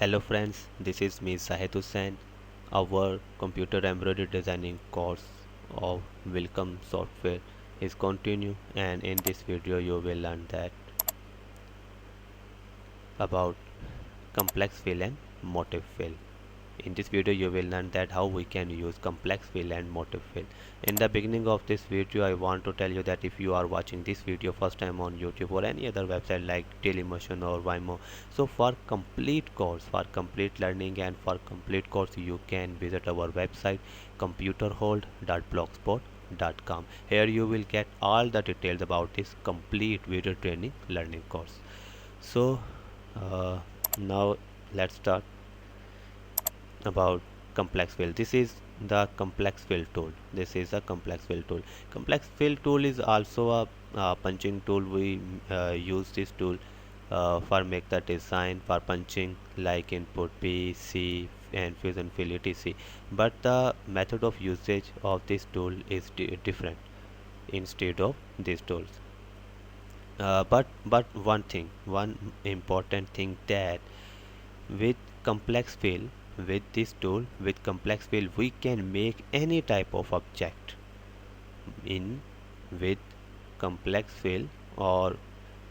Hello friends, this is me Zahid Hussain. Our computer embroidery designing course of Welcome Software is continue, and in this video you will learn that about complex fill and motif fill. In this video you will learn that how we can use complex fill and motif fill. In the beginning of this video I want to tell you that if you are watching this video first time on YouTube or any other website like Dailymotion or Vimeo, so for complete course, for complete learning and for complete course you can visit our website computerhold.blogspot.com. Here you will get all the details about this complete video training learning course. So now let's start about complex fill. This is the complex fill tool. This is a complex fill tool. Complex fill tool is also a punching tool. We use this tool for make the design for punching like input P, C and fusion fill etc. But the method of usage of this tool is different instead of these tools. But one important thing that with complex fill, with this tool, with complex fill, we can make any type of object in with complex fill, or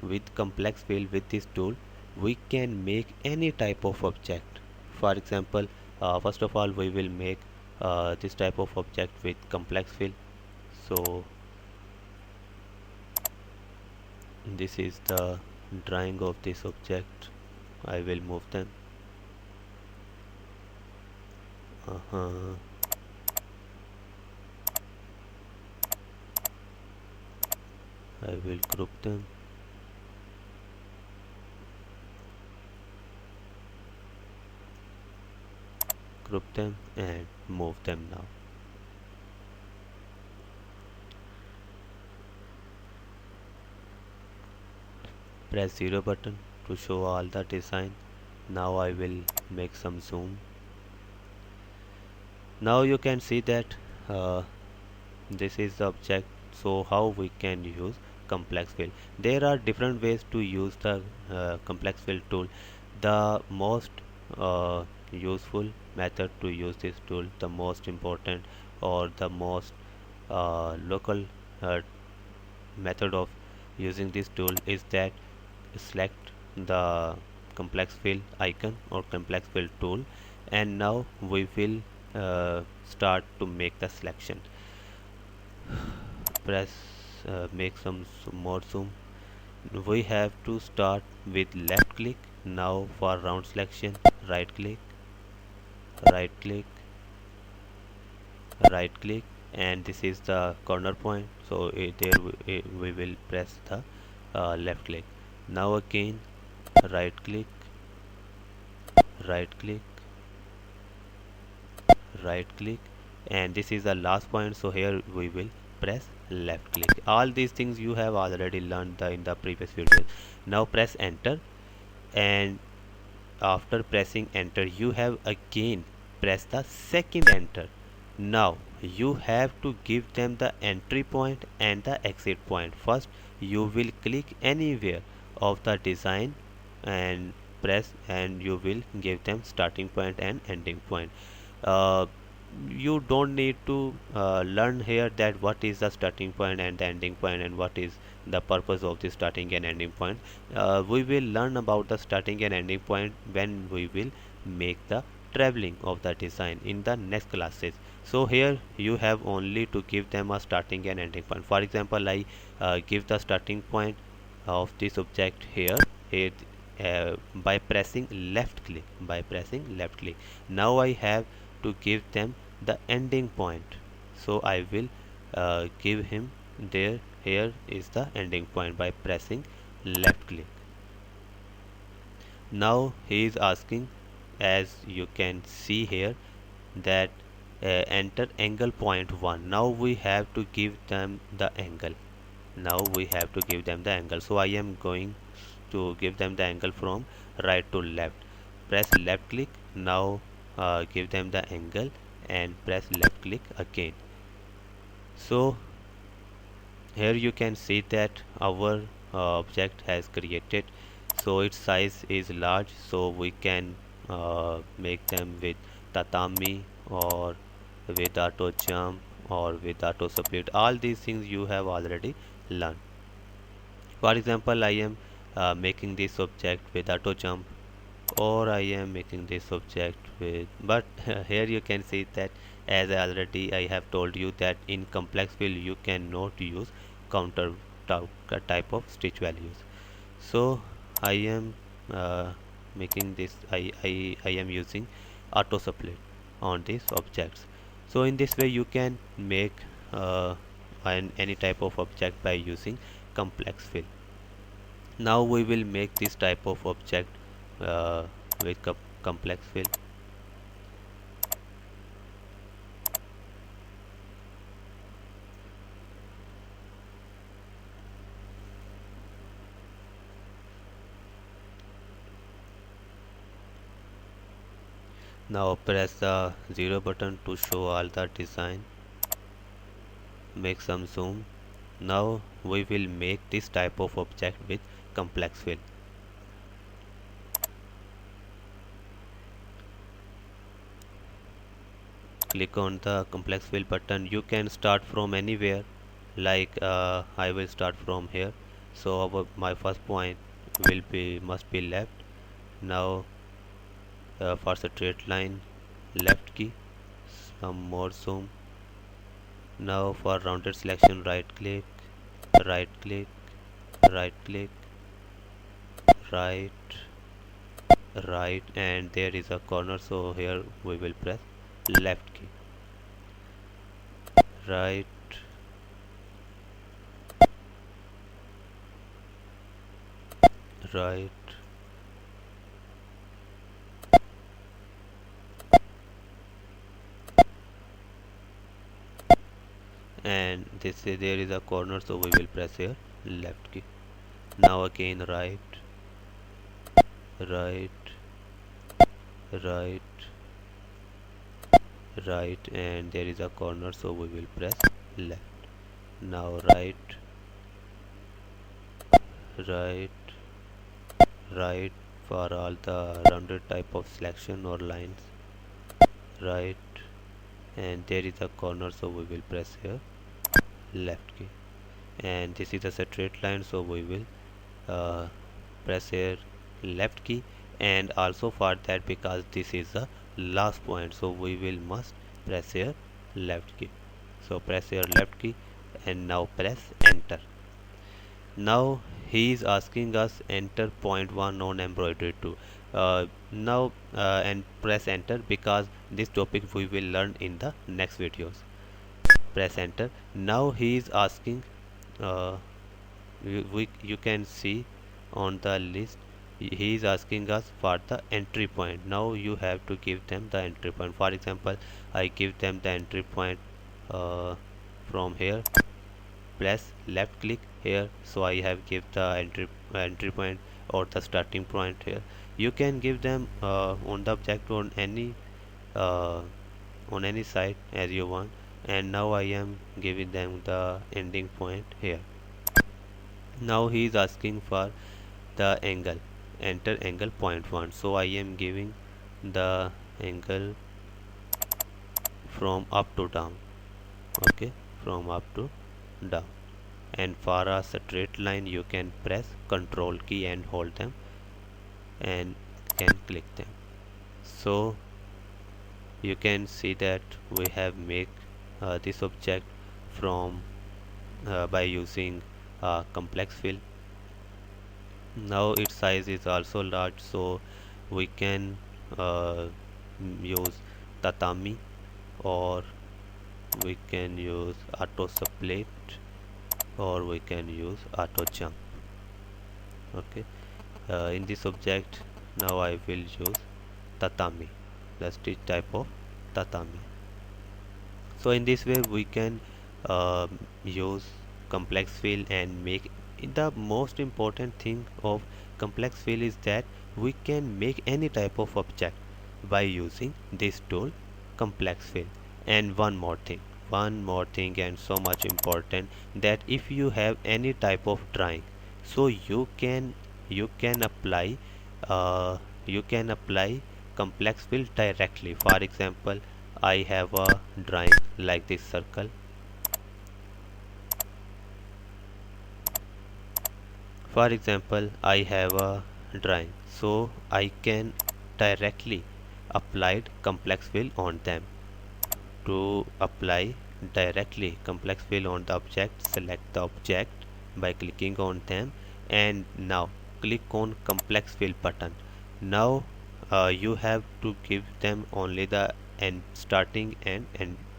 with complex fill with this tool we can make any type of object. For example, first of all we will make this type of object with complex fill. So this is the drawing of this object. I will move them. I will group them. Group them and move them now. Press 0 button to show all the design. Now I will make some zoom. Now you can see that this is the object. So how we can use complex fill? There are different ways to use the complex fill tool. The most useful method to use this tool, the most important or the most local method of using this tool is that select the complex fill icon or complex fill tool, and now we will start to make the selection. Press make some more zoom. We have to start with left click. Now for round selection, right click, right click, right click, and this is the corner point, so we will press the left click. Now again right click, right click, right click, and this is the last point, so here we will press left click. All these things you have already learned in the previous video. Now press enter, and after pressing enter you have again press the second enter. Now you have to give them the entry point and the exit point. First you will click anywhere of the design and press, and you will give them starting point and ending point. You don't need to learn here that what is the starting point and the ending point and what is the purpose of the starting and ending point. We will learn about the starting and ending point when we will make the traveling of the design in the next classes. So here you have only to give them a starting and ending point. For example, I give the starting point of this object here by pressing left click, now I have to give them the ending point, so I will give him there. Here is the ending point by pressing left click. Now he is asking, as you can see here, that enter angle point 1. Now we have to give them the angle. So I am going to give them the angle from right to left. Press left click. Now give them the angle and press left click again. So here you can see that our object has created, so its size is large, so we can make them with tatami or with auto jump or with auto split. All these things you have already learned. For example, I am making this object with auto jump, or I am making this object with, but here you can see that as I have told you that in complex fill you cannot use counter type of stitch values. So I am making this, I am using auto split on these objects. So in this way you can make any type of object by using complex fill. Now we will make this type of object with complex fill. Now press the 0 button to show all the design. Make some zoom. Now we will make this type of object with complex fill. Click on the complex fill button. You can start from anywhere, like I will start from here. So my first point will be must be left. Now for straight line, left key, some more zoom. Now for rounded selection, right click, right click, right click, right, right, and there is a corner, so here we will press left key, right, right, and there is a corner, so we will press here left key. Now again right, right, right, right, and there is a corner, so we will press left. Now right, right, right, for all the rounded type of selection or lines, right, and there is a corner, so we will press here left key. And this is a straight line, so we will uh, press here left key. And also for that, because this is the last point, so we will must press here left key. So press here left key and now press enter. Now he is asking us enter point 1 on embroidery 2. Now and press enter, because this topic we will learn in the next videos. Press enter. Now he is asking, uh, you can see on the list, he is asking us for the entry point. Now you have to give them the entry point. For example, I give them the entry point from here. Press left click here, so I have give the entry point or the starting point here. You can give them on the object uh, on any side as you want. And now I am giving them the ending point here. Now he is asking for the angle, enter angle 0.1, so I am giving the angle from up to down. Okay, from up to down. And for a straight line you can press control key and hold them and can click them. So you can see that we have make this object from by using complex fill. Now its size is also large, so we can use tatami, or we can use auto split, or we can use auto jump. Okay, in this object now I will use tatami, the stitch type of tatami. So in this way we can use complex fill and make. The most important thing of complex fill is that we can make any type of object by using this tool complex fill. And one more thing and so much important, that if you have any type of drawing, so you can apply uh, you can apply complex fill directly. For example, I have a drawing like this circle. For example, I have a drawing, so I can directly apply complex fill on them. To apply directly complex fill on the object, select the object by clicking on them, and now click on complex fill button. Now you have to give them only the end starting and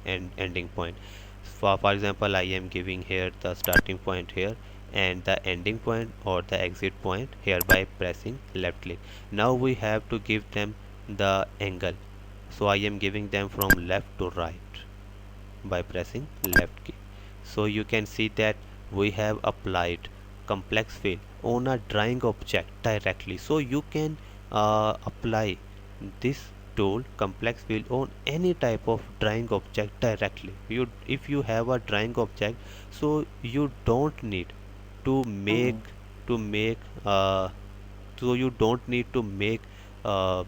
ending point. For example, I am giving here the starting point here and the ending point or the exit point here by pressing left click. Now we have to give them the angle, so I am giving them from left to right by pressing left key. So you can see that we have applied complex fill on a drawing object directly. So you can apply this tool complex fill on any type of drawing object directly. If you have a drawing object, so you don't need to make uh, so you don't need to make uh,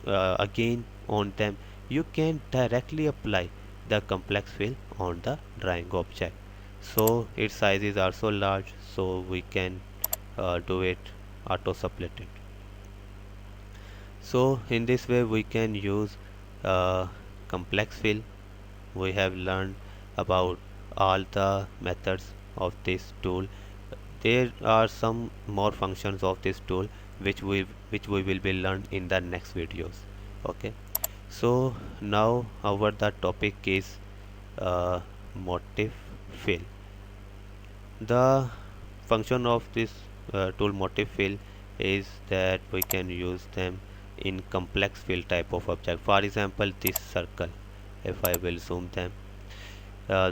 again on them. You can directly apply the complex fill on the drawing object. So its size is also large, so we can do it auto split it. So in this way we can use complex fill. We have learned about all the methods of this tool. There are some more functions of this tool which we will be learned in the next videos. Okay, so now our the topic is motif fill. The function of this tool motif fill is that we can use them in complex fill type of object. For example, this circle, if I will zoom them,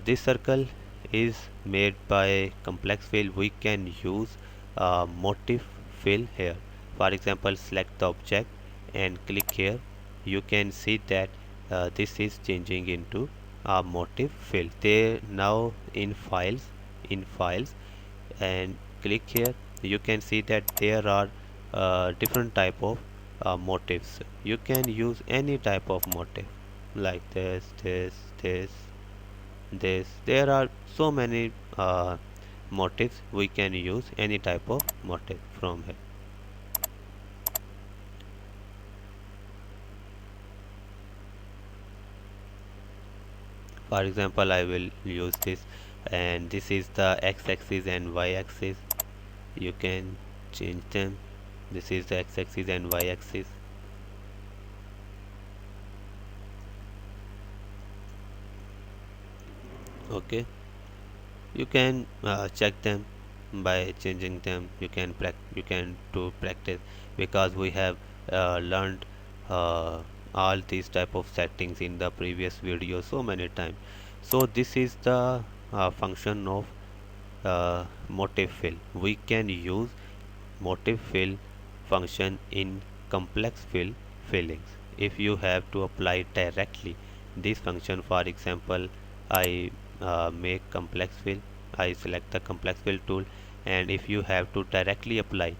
this circle is made by complex fill. We can use motif fill here. For example, select the object and click here. You can see that this is changing into a motif fill. There now in files and click here. You can see that there are different type of motifs. You can use any type of motif like this. There are so many motifs. We can use any type of motif from here. For example, I will use this, and this is the x-axis and y-axis. You can change them. This is the x-axis and y-axis. Okay, you can check them by changing them. You can do practice, because we have learned uh, all these type of settings in the previous video so many times. So this is the function of motif fill. We can use motif fill function in complex fill fillings. If you have to apply directly this function, for example, I make complex fill, I select the complex fill tool, and if you have to directly apply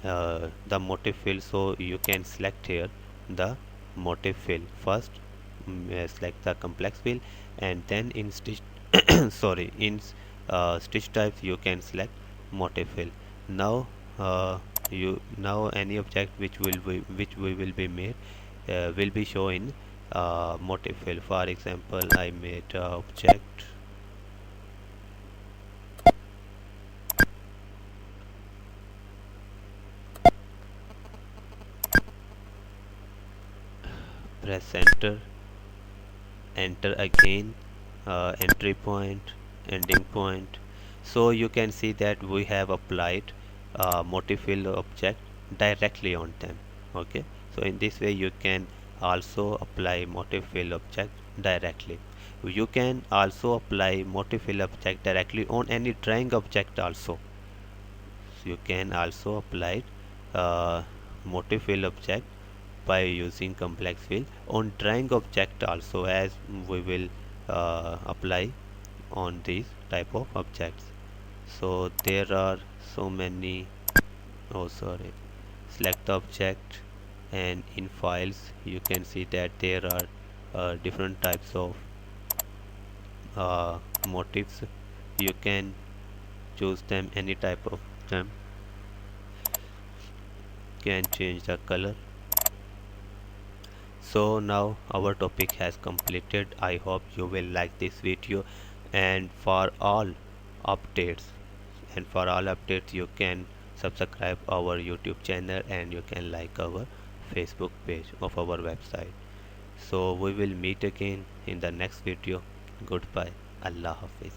the motif fill, so you can select here the motif fill first. Select the complex fill, and then in stitch sorry, in stitch types you can select motif fill. Now now any object which we will be made will be shown in motif fill. For example, I made object, press enter again, entry point, ending point. So you can see that we have applied motif fill object directly on them. Okay, so in this way you can also apply motif fill object directly. You can also apply motif fill object directly on any drawing object also. So you can also apply motif fill object by using complex fill on drawing object also, as we will apply on these type of objects. So there are so many. Oh, sorry. Select the object and in files you can see that there are different types of motifs. You can choose them, any type of them, can change the color. So now our topic has completed. I hope you will like this video, and for all updates you can subscribe our YouTube channel and you can like our Facebook page of our website. So we will meet again in the next video. Goodbye. Allah Hafiz.